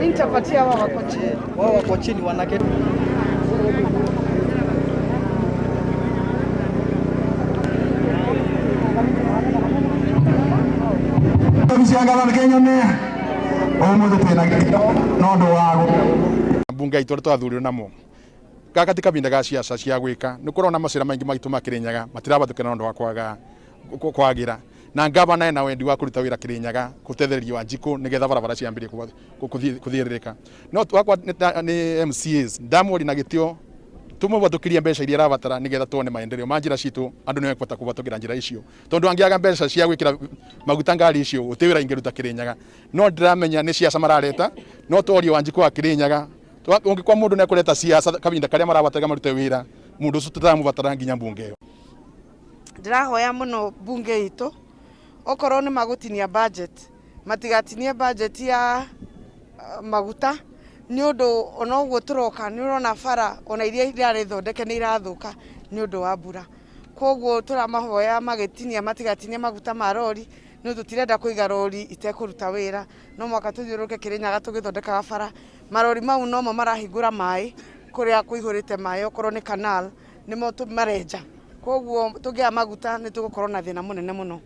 Nitapatia wao wako chini wanaketi. Bunge itu twathurirwo namo gaka tikabinda ga ciaca cia gwika ni kurona macira maingi magituma Kirinyaga matirabathukana nondu wa kwagira na ngavana na wendi wa kuruta wira Kirinyaga gutethereria Wanjiku nigetha barabara ciambirie kuthiririka no twakwa ni MCAs ndamuri na gitio tumubatukirie mbeca iria rabatara nigetha tuone maendeleo ma njira citu andu ni mekwata kubatukira njira icio tondu angiaga mbeca cia gwikira maguta ngari icio utiwira ingiruta Kirinyaga no ndiramenya ni ciaca marareta no twario Wanjiku wa Kirinyaga ungikwa mundu ne kureta ciaca kabinda karia marabatega marute wira mundu ucio tutamubatara nginya bunge iyo. Ndirahoya muno bunge itu okorwo ni magutinia budget matigatinie budget ya maguta ni undu ona uguo turoka ni urona bara ona iria irare thondeke ni irathuka ni undu wa mbura koguo turamahoya magetinia matigatinie maguta ma rori no tutirenda kuiga rori itekuruta wira no mwaka tuthiuruke Kirinyaga tugithondeka bara marori mau no marahingura mai kuria kuihurite mai okorwo ni canal nimo marenja koguo tugia maguta ni tugukorwo na thina munene muno.